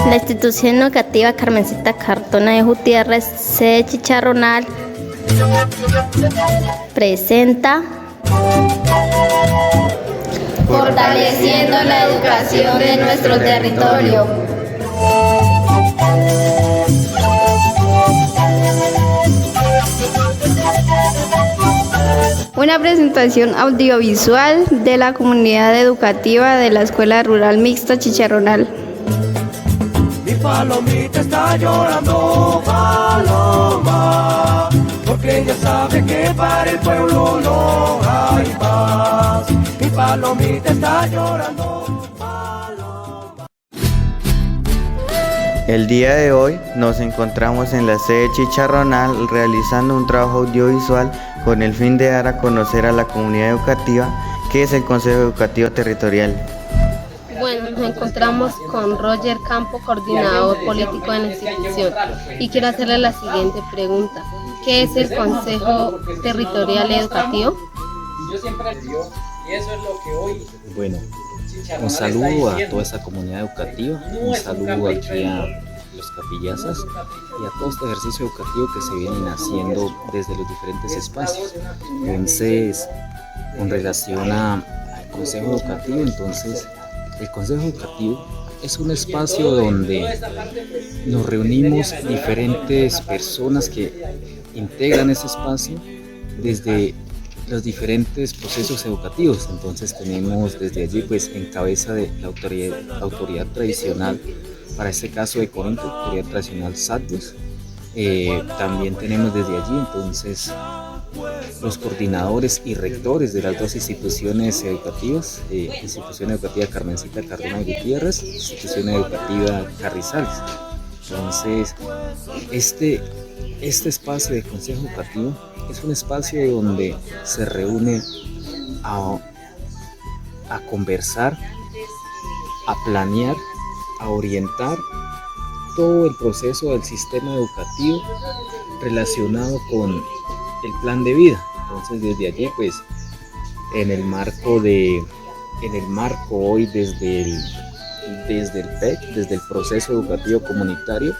La institución educativa Carmencita Cardona de Gutiérrez, sede Chicharronal, presenta Fortaleciendo la educación de nuestro territorio. Una presentación audiovisual de la comunidad educativa de la Escuela Rural Mixta Chicharronal. Mi palomita está llorando, paloma, porque ella sabe que para el pueblo no hay paz. Mi palomita está llorando, paloma. El día de hoy nos encontramos en la sede Chicharronal realizando un trabajo audiovisual con el fin de dar a conocer a la comunidad educativa qué es el Consejo Educativo Territorial. Bueno, nos encontramos con Roger Campo, coordinador político de la institución, y quiero hacerle la siguiente pregunta. ¿Qué es el Consejo Territorial Educativo? Bueno, un saludo a toda esa comunidad educativa, un saludo aquí a los capillazas y a todo este ejercicio educativo que se vienen haciendo desde los diferentes espacios. Entonces, con relación al Consejo Educativo, entonces, el Consejo Educativo es un espacio donde nos reunimos diferentes personas que integran ese espacio desde los diferentes procesos educativos. Entonces tenemos desde allí, pues en cabeza de la autoridad tradicional, para este caso de Corinto, autoridad tradicional SATBUS. También tenemos desde allí entonces los coordinadores y rectores de las dos instituciones educativas, Institución Educativa Carmencita Cardona de Gutiérrez, Institución Educativa Carrizales. Entonces, este espacio de Consejo Educativo es un espacio donde se reúne a conversar, a planear, a orientar todo el proceso del sistema educativo relacionado con el plan de vida. Entonces desde allí, pues en el marco hoy desde el PEC, desde el proceso educativo comunitario,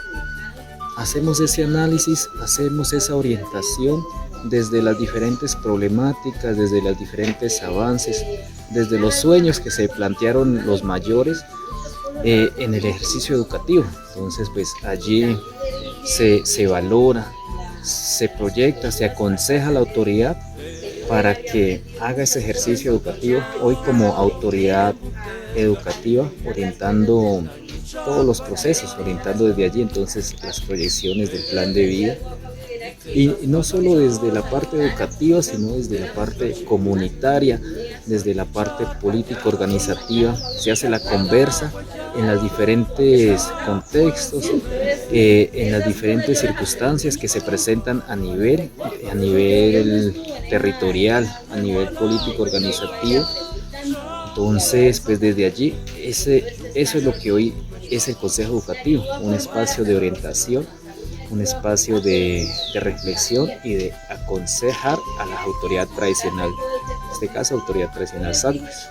hacemos ese análisis, hacemos esa orientación desde las diferentes problemáticas, desde los diferentes avances, desde los sueños que se plantearon los mayores en el ejercicio educativo. Entonces pues allí se valora, se proyecta, se aconseja a la autoridad para que haga ese ejercicio educativo hoy como autoridad educativa, orientando todos los procesos, orientando desde allí entonces las proyecciones del plan de vida, y no solo desde la parte educativa, sino desde la parte comunitaria, desde la parte político organizativa. Se hace la conversa en los diferentes contextos, en las diferentes circunstancias que se presentan a nivel territorial, a nivel político organizativo. Entonces, pues desde allí, eso es lo que hoy es el Consejo Educativo, un espacio de orientación, un espacio de reflexión y de aconsejar a la autoridad tradicional, en este caso autoridad tradicional SATBUS.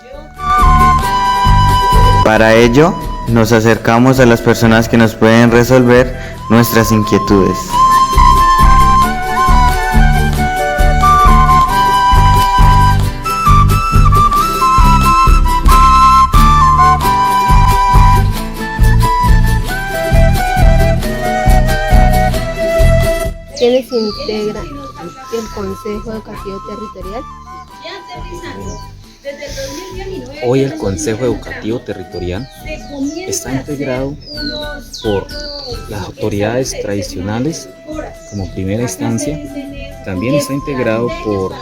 Para ello, nos acercamos a las personas que nos pueden resolver nuestras inquietudes. ¿Quiénes integran el Consejo Educativo Territorial? Hoy el Consejo Educativo Territorial está integrado por las autoridades tradicionales como primera instancia. También está integrado por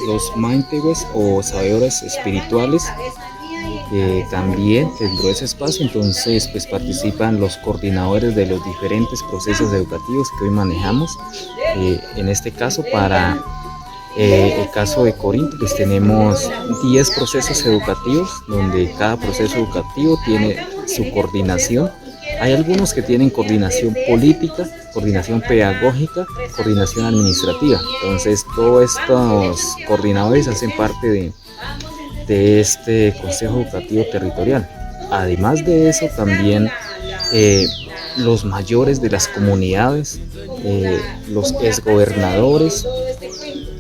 los maintewes o sabedores espirituales. También dentro de ese espacio entonces pues participan los coordinadores de los diferentes procesos educativos que hoy manejamos. En este caso, para el caso de Corinto, pues tenemos 10 procesos educativos donde cada proceso educativo tiene su coordinación. Hay algunos que tienen coordinación política, coordinación pedagógica, coordinación administrativa. Entonces todos estos coordinadores hacen parte de este Consejo Educativo Territorial. Además de eso, también los mayores de las comunidades, los exgobernadores,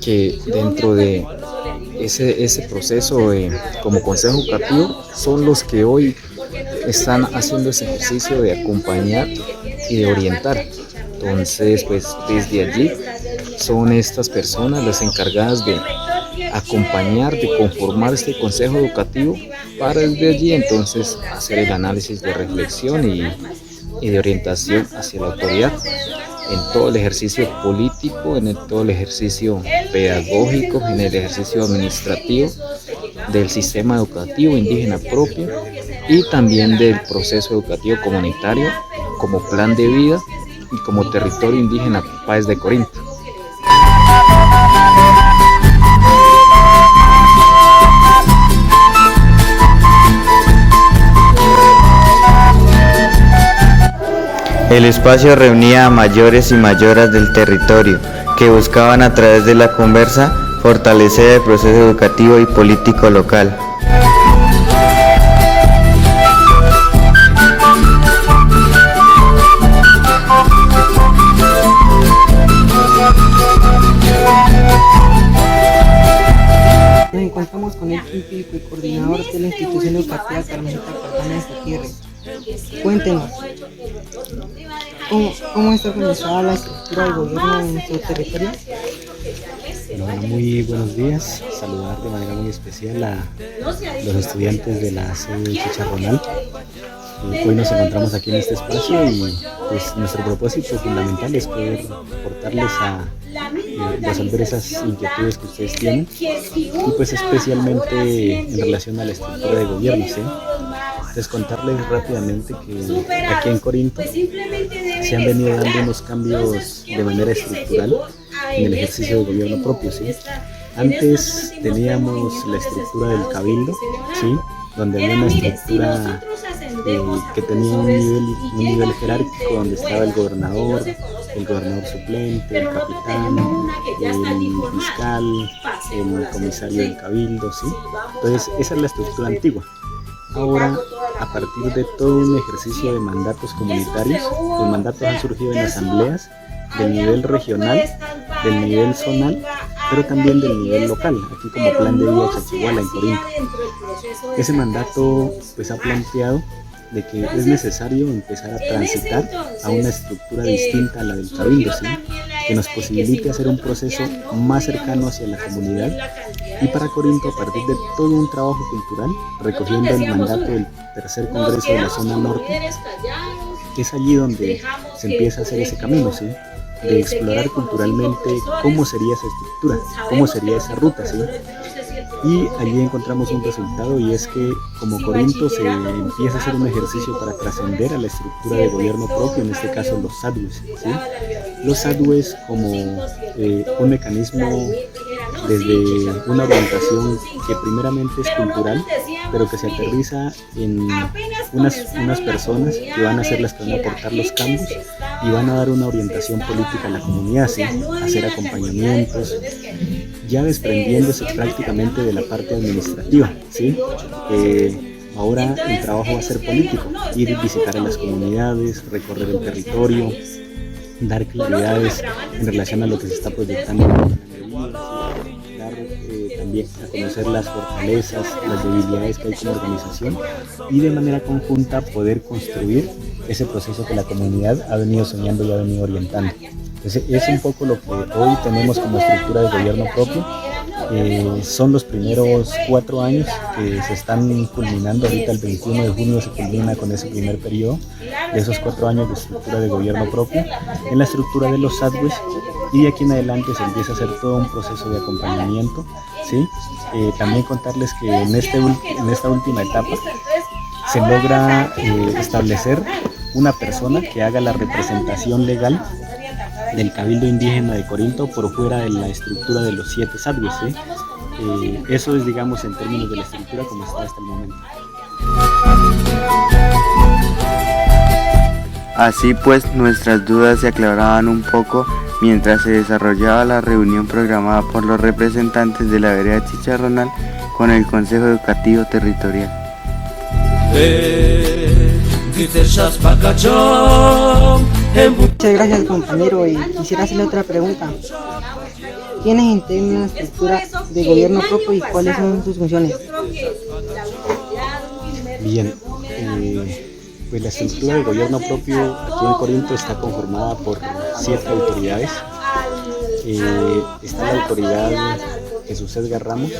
que dentro de ese proceso como Consejo Educativo son los que hoy están haciendo ese ejercicio de acompañar y de orientar. Entonces, pues desde allí son estas personas las encargadas de acompañar, de conformar este consejo educativo para desde allí entonces hacer el análisis de reflexión y de orientación hacia la autoridad en todo el ejercicio político, todo el ejercicio pedagógico, en el ejercicio administrativo del sistema educativo indígena propio y también del proceso educativo comunitario como plan de vida y como territorio indígena Paz de Corinto. El espacio reunía a mayores y mayoras del territorio que buscaban a través de la conversa fortalecer el proceso educativo y político local. Nos encontramos con el científico y coordinador de la institución educativa Carmelita Cartagena de Gutiérrez. Cuéntenos, ¿cómo está organizada la estructura del gobierno en nuestro territorio? Bueno, muy buenos días. Saludar de manera muy especial a los estudiantes de la sede Chicharronal. Hoy nos encontramos aquí en este espacio y pues nuestro propósito fundamental es poder aportarles a resolver esas inquietudes que ustedes tienen y pues especialmente en relación a la estructura de gobierno, ¿sí? Entonces contarles rápidamente que aquí en Corinto se han venido dando unos cambios de manera estructural en el ejercicio de gobierno propio, ¿sí? Antes teníamos la estructura del cabildo, ¿sí? Donde había una estructura que tenía un nivel jerárquico donde estaba el gobernador suplente, el capitán, el fiscal, el comisario del cabildo, ¿sí? Entonces esa es la estructura antigua. Ahora, a partir de todo un ejercicio de mandatos comunitarios, los mandatos han surgido en asambleas del nivel regional, del nivel zonal, pero también del nivel local, aquí como Plan de Vida Chachihuala en Corinto. Ese mandato pues ha planteado de que es necesario empezar a transitar a una estructura distinta a la del cabildo, ¿sí? Que nos posibilite hacer un proceso más cercano hacia la comunidad. Y para Corinto, a partir de todo un trabajo cultural, recogiendo el mandato del tercer congreso de la zona norte, es allí donde se empieza a hacer ese camino, ¿sí? De explorar culturalmente cómo sería esa estructura, cómo sería esa ruta, ¿sí? Y allí encontramos un resultado y es que como Corinto se empieza a hacer un ejercicio para trascender a la estructura de gobierno propio, en este caso los SADWES, ¿sí? Los SADWES como un mecanismo desde una orientación que primeramente es cultural, pero que se aterriza en unas personas que van a ser las que van a aportar los cambios y van a dar una orientación política a la comunidad, ¿sí? Hacer acompañamientos, ya desprendiéndose prácticamente de la parte administrativa, ¿sí? Ahora el trabajo va a ser político, ir a visitar a las comunidades, recorrer el territorio, dar claridades en relación a lo que se está proyectando en el dar también a conocer las fortalezas, las debilidades que hay como organización y de manera conjunta poder construir ese proceso que la comunidad ha venido soñando y ha venido orientando. Entonces es un poco lo que hoy tenemos como estructura de gobierno propio. Son los primeros 4 años que se están culminando. Ahorita el 21 de junio se culmina con ese primer periodo de esos 4 años de estructura de gobierno propio en la estructura de los SADWES, y de aquí en adelante se empieza a hacer todo un proceso de acompañamiento, ¿sí? También contarles que en esta última etapa se logra establecer una persona que haga la representación legal del Cabildo Indígena de Corinto por fuera de la estructura de los 7 SADWES, ¿sí? Eso es, digamos, en términos de la estructura como está hasta el momento. Así pues, nuestras dudas se aclaraban un poco mientras se desarrollaba la reunión programada por los representantes de la vereda Chicharronal con el Consejo Educativo Territorial. Muchas gracias, compañero, y quisiera hacerle otra pregunta. ¿Quiénes integran la estructura de gobierno propio y cuáles son sus funciones? Bien, pues la estructura de gobierno propio aquí en Corinto está conformada por 7 autoridades. Está la autoridad Jesús Edgar Ramos.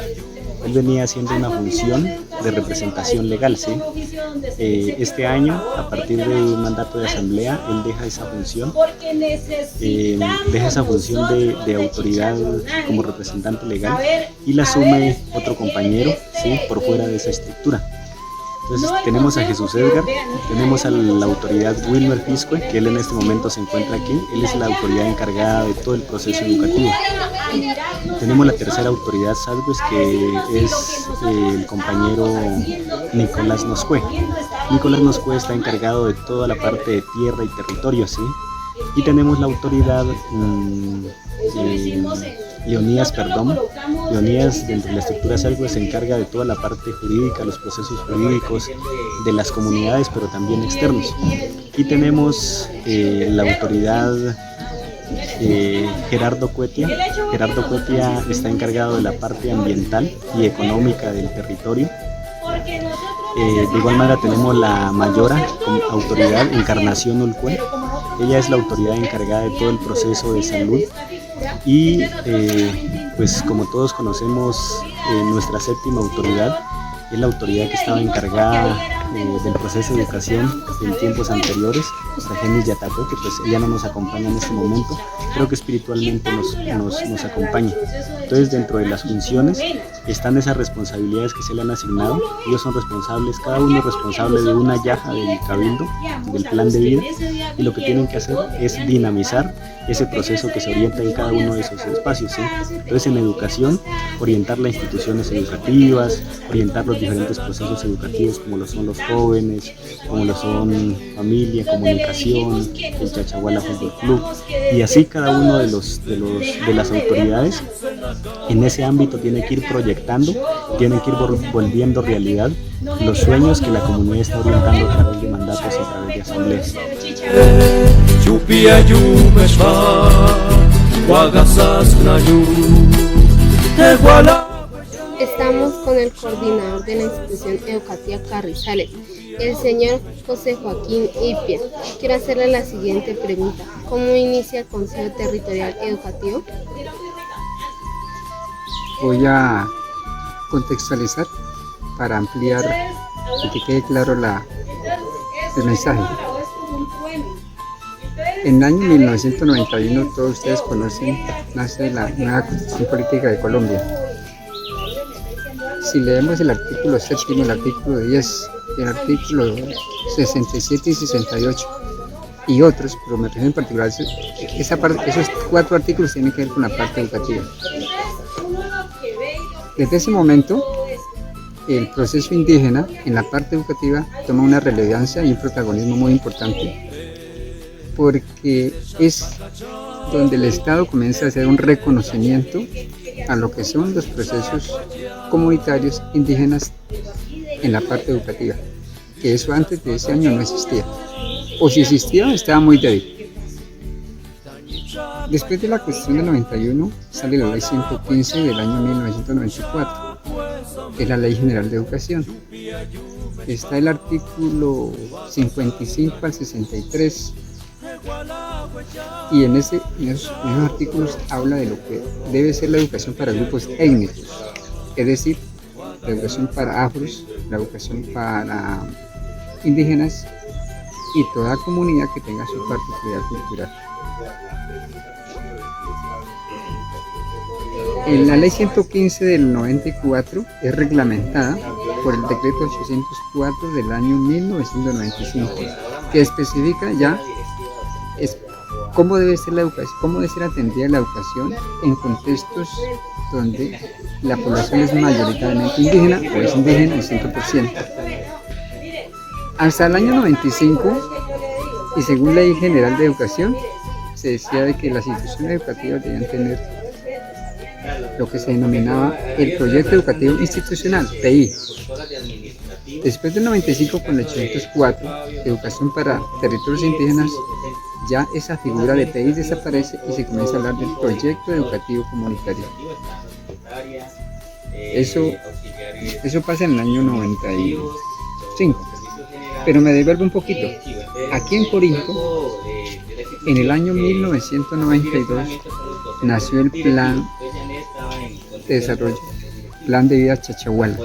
Él venía haciendo una función de representación legal, ¿sí? Este año, a partir de un mandato de asamblea, él deja esa función, de autoridad como representante legal y la asume otro compañero, ¿sí? Por fuera de esa estructura. Entonces tenemos a Jesús Edgar, tenemos a la autoridad Wilmer Piscue, que él en este momento se encuentra aquí. Él es la autoridad encargada de todo el proceso educativo. Tenemos la tercera autoridad, Salves, que es el compañero Nicolás Noscue. Nicolás Noscue está encargado de toda la parte de tierra y territorio, ¿sí? Y tenemos la autoridad Leonías, dentro de la estructura Salves, se encarga de toda la parte jurídica, los procesos jurídicos de las comunidades, pero también externos. Y tenemos la autoridad Gerardo Cuetia. Gerardo Cuetia está encargado de la parte ambiental y económica del territorio. De igual manera tenemos la mayora como autoridad, Encarnación Ulcue. Ella es la autoridad encargada de todo el proceso de salud. Y pues como todos conocemos, nuestra séptima autoridad es la autoridad que estaba encargada del proceso de educación en tiempos anteriores, Ragenis Yatato, que pues ella no nos acompaña en este momento, creo que espiritualmente nos acompaña. Entonces, dentro de las funciones están esas responsabilidades que se le han asignado. Ellos son responsables, cada uno es responsable de una yaja del cabildo, del plan de vida, y lo que tienen que hacer es dinamizar ese proceso que se orienta en cada uno de esos espacios, ¿sí? Entonces, en educación, orientar las instituciones educativas, orientar los diferentes procesos educativos, como lo son los jóvenes, como lo son familia, comunicación, el Chachahuala Fútbol Club, y así cada uno de las autoridades en ese ámbito tiene que ir proyectando, tiene que ir volviendo realidad los sueños que la comunidad está orientando a través de mandatos y a través de asambleas. Estamos con el coordinador de la institución educativa Carrizales, el señor José Joaquín Ipia. Quiero hacerle la siguiente pregunta. ¿Cómo inicia el Consejo Territorial Educativo? Voy a contextualizar para ampliar y que quede claro el mensaje. En el año 1991, todos ustedes conocen, nace la nueva Constitución Política de Colombia. Si leemos el artículo 7, el artículo 10, el artículo 67 y 68 y otros, pero me refiero en particular, esos 4 artículos tienen que ver con la parte educativa. Desde ese momento, el proceso indígena en la parte educativa toma una relevancia y un protagonismo muy importante, porque es donde el Estado comienza a hacer un reconocimiento a lo que son los procesos comunitarios indígenas en la parte educativa, que eso antes de ese año no existía, o si existía estaba muy débil. Después de la Constitución del 91 sale la Ley 115 del año 1994, que es la Ley General de Educación. Está el artículo 55 al 63, y en esos artículos habla de lo que debe ser la educación para grupos étnicos, es decir, la educación para afros, la educación para indígenas y toda comunidad que tenga su particularidad cultural. En la Ley 115 del 94 es reglamentada por el Decreto 804 del año 1995, que especifica ya cómo debe ser la educación, cómo debe ser atendida la educación en contextos donde la población es mayoritariamente indígena o es indígena al 100%. Hasta el año 95, y según la Ley General de Educación, se decía de que las instituciones educativas debían tener lo que se denominaba el Proyecto Educativo Institucional, PI. Después del 95, con el 804, Educación para Territorios Indígenas, ya esa figura de PI desaparece y se comienza a hablar del Proyecto Educativo Comunitario. Eso pasa en el año 95. Pero me devuelvo un poquito. Aquí en Corinto, en el año 1992, nació el Plan de Desarrollo, Plan de Vida Chachahuala.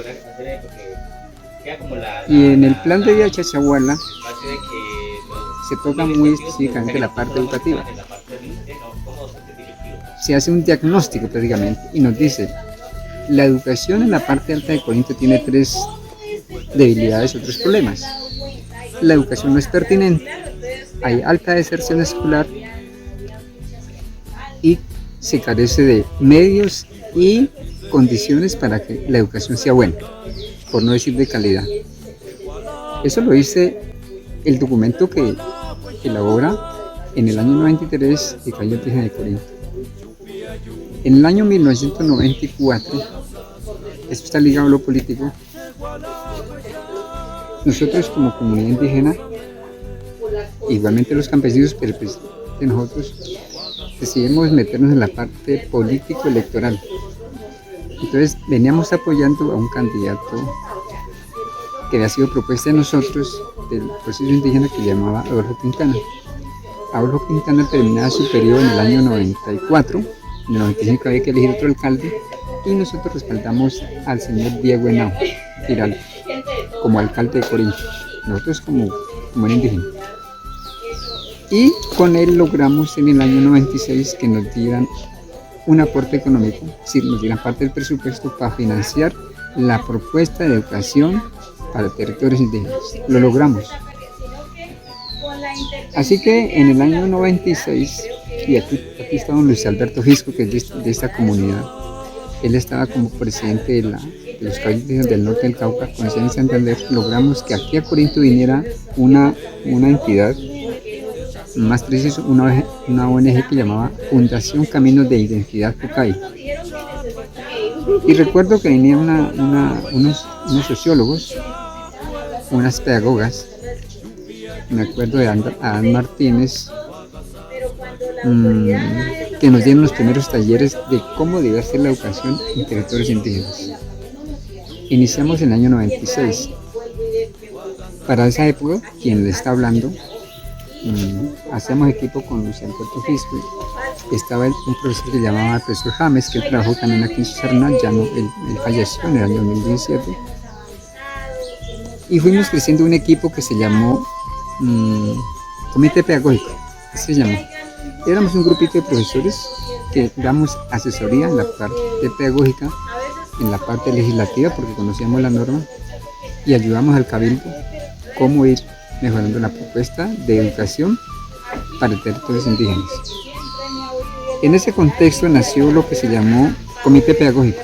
Y en el Plan de Vida Chachahuala se toca muy específicamente la parte educativa. Se hace un diagnóstico prácticamente y nos dice: la educación en la parte alta de Corinto tiene 3 debilidades o 3 problemas. La educación no es pertinente, hay alta deserción escolar y se carece de medios y condiciones para que la educación sea buena, por no decir de calidad. Eso lo dice el documento que elabora en el año 93 el Cabildo Indígena de Corinto. En el año 1994, esto está ligado a lo político, nosotros como comunidad indígena, igualmente los campesinos, pero pues de nosotros, decidimos meternos en la parte político-electoral. Entonces veníamos apoyando a un candidato que había sido propuesta de nosotros del proceso indígena, que se llamaba Adolfo Quintana. Adolfo Quintana terminaba su periodo en el año 94, en el 95 había que elegir otro alcalde y nosotros respaldamos al señor Diego Henao Giraldo como alcalde de Corinto, nosotros como indígena. Y con él logramos en el año 96 que nos dieran un aporte económico, es decir, nos dieran parte del presupuesto para financiar la propuesta de educación para territorios indígenas. Lo logramos. Así que en el año 96, y aquí está don Luis Alberto Gisco, que es de esta comunidad, él estaba como presidente de los cabildos del norte del Cauca, con sede en Santander. Logramos que aquí a Corinto viniera una entidad, más preciso, una ONG que llamaba Fundación Caminos de Identidad Pucay. Y recuerdo que venían unos sociólogos, unas pedagogas, me acuerdo de Adán Martínez, que nos dieron los primeros talleres de cómo debe ser la educación en territorios indígenas. Iniciamos en el año 96. Para esa época, quien le está hablando, hacíamos equipo con Luis Alberto Gisco. Estaba un profesor que se llamaba el profesor James, que él trabajó también aquí en Chicharronal, ya no, él falleció en el año 2017. Y fuimos creciendo un equipo que se llamó Comité Pedagógico, así se llamó. Éramos un grupito de profesores que damos asesoría en la parte pedagógica, en la parte legislativa, porque conocíamos la norma, y ayudamos al cabildo cómo ir mejorando la propuesta de educación para territorios indígenas. En ese contexto nació lo que se llamó Comité Pedagógico.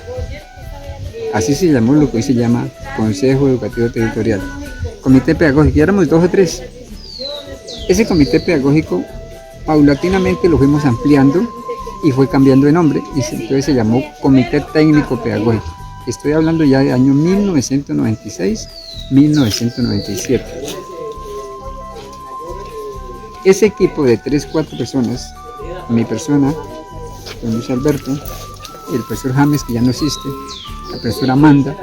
Así se llamó lo que hoy se llama Consejo Educativo Territorial. Comité Pedagógico, y éramos 2 o 3. Ese comité pedagógico paulatinamente lo fuimos ampliando y fue cambiando de nombre, y entonces se llamó Comité Técnico Pedagógico. Estoy hablando ya de año 1996-1997. Ese equipo de 3-4 personas, mi persona, don Luis Alberto, el profesor James, que ya no existe, la profesora Amanda,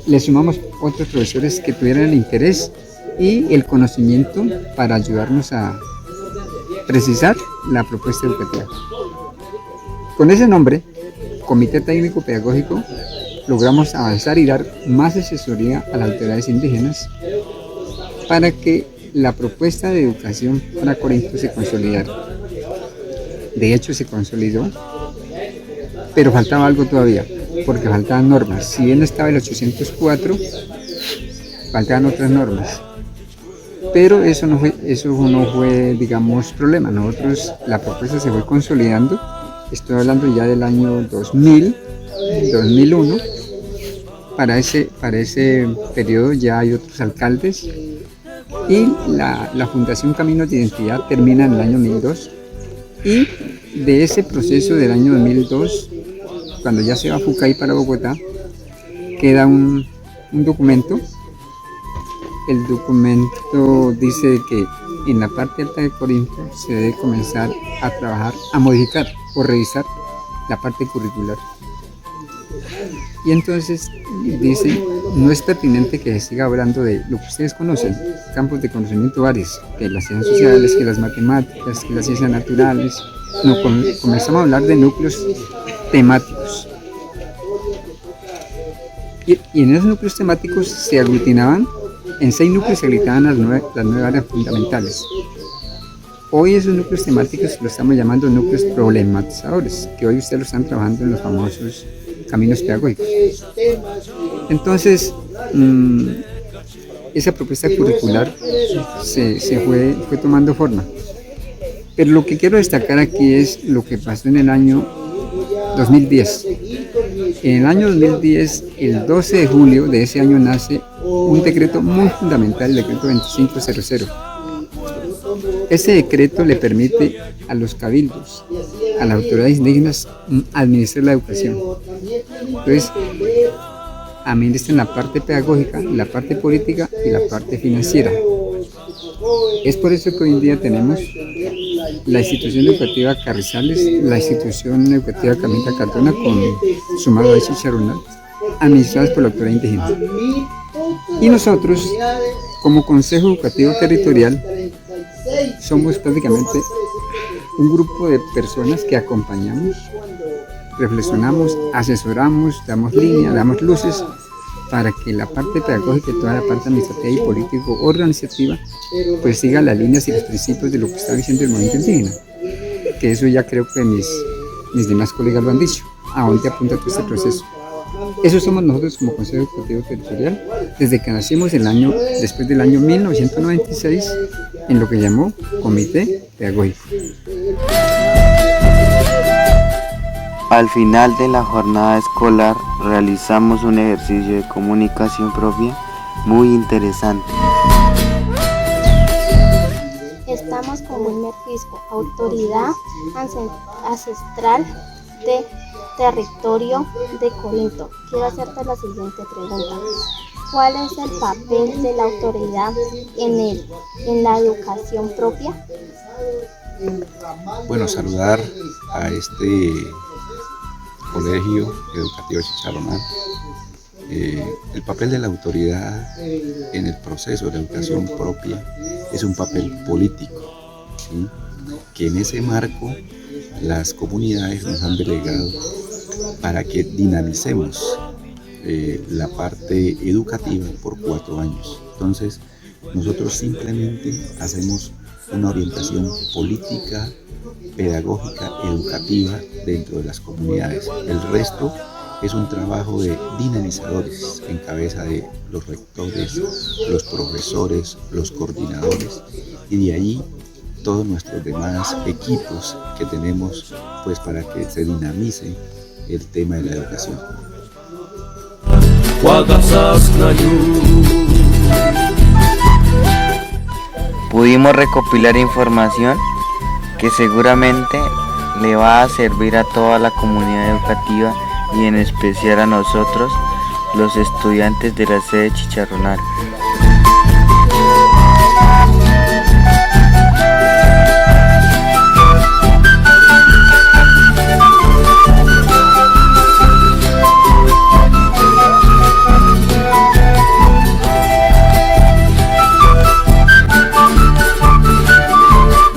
le sumamos otros profesores que tuvieran el interés y el conocimiento para ayudarnos a precisar la propuesta educativa. Con ese nombre, Comité Técnico Pedagógico, logramos avanzar y dar más asesoría a las autoridades indígenas para que la propuesta de educación para Corinto se consolidara. De hecho, se consolidó, pero faltaba algo todavía, porque faltaban normas. Si bien estaba el 804, faltaban otras normas. Pero eso no fue, digamos, problema. Nosotros, la propuesta se fue consolidando. Estoy hablando ya del año 2000, 2001. Para ese periodo ya hay otros alcaldes. Y la Fundación Caminos de Identidad termina en el año 2002. Y de ese proceso del año 2002 cuando ya se va a Fucay para Bogotá, queda un documento. El documento dice que en la parte alta de Corinto se debe comenzar a trabajar, a modificar o revisar la parte curricular. Y entonces dice, no es pertinente que se siga hablando de lo que ustedes conocen, campos de conocimiento varios, que las ciencias sociales, que las matemáticas, que las ciencias naturales. No, comenzamos a hablar de núcleos temáticos. Y en esos núcleos temáticos se aglutinaban, en 6 núcleos se aglutinaban las 9 áreas fundamentales. Hoy esos núcleos temáticos los estamos llamando núcleos problematizadores, que hoy ustedes lo están trabajando en los famosos caminos pedagógicos. Entonces, esa propuesta curricular se fue tomando forma. Pero lo que quiero destacar aquí es lo que pasó en el año 2010. En el año 2010, el 12 de julio de ese año, nace un decreto muy fundamental, el decreto 2500. Ese decreto le permite a los cabildos, a las autoridades indígenas, administrar la educación. Entonces, administran la parte pedagógica, la parte política y la parte financiera. Es por eso que hoy en día tenemos la institución educativa Carrizales, la institución educativa Caminta Cardona, sumado a Chicharronal, administradas por la autoridad indígena. Y nosotros, como Consejo Educativo Territorial, somos prácticamente un grupo de personas que acompañamos, reflexionamos, asesoramos, damos línea, damos luces para que la parte pedagógica y toda la parte administrativa y político-organizativa pues siga las líneas y los principios de lo que está diciendo el movimiento indígena, que eso ya creo que mis demás colegas lo han dicho, a dónde apunta todo este proceso. Eso somos nosotros como Consejo Educativo Territorial, desde que nacimos después del año 1996, en lo que llamó Comité Pedagógico. Al final de la jornada escolar realizamos un ejercicio de comunicación propia muy interesante. Estamos con Wilmer Fisco, autoridad ancestral de territorio de Corinto. Quiero hacerte la siguiente pregunta. ¿Cuál es el papel de la autoridad en la educación propia? Bueno, saludar a este Colegio Educativo Chicharronal. El papel de la autoridad en el proceso de educación propia es un papel político, ¿sí? Que en ese marco las comunidades nos han delegado para que dinamicemos la parte educativa por 4 años. Entonces, nosotros simplemente hacemos una orientación política, pedagógica, educativa dentro de las comunidades. El resto es un trabajo de dinamizadores en cabeza de los rectores, los profesores, los coordinadores, y de ahí todos nuestros demás equipos que tenemos pues para que se dinamice el tema de la educación. Pudimos recopilar información que seguramente le va a servir a toda la comunidad educativa y en especial a nosotros, los estudiantes de la sede Chicharronal.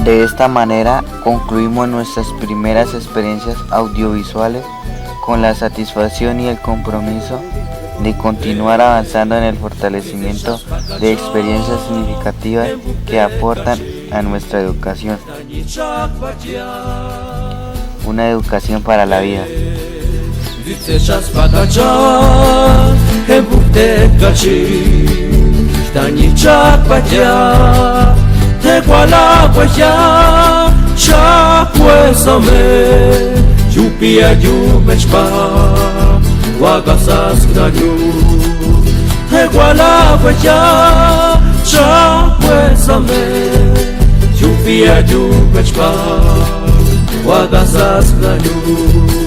De esta manera concluimos nuestras primeras experiencias audiovisuales con la satisfacción y el compromiso de continuar avanzando en el fortalecimiento de experiencias significativas que aportan a nuestra educación. Una educación para la vida. Yupia yumechpa, wagasas granyu. Iguala huella, chapuesame. Yupia yumechpa, wagasas granyu.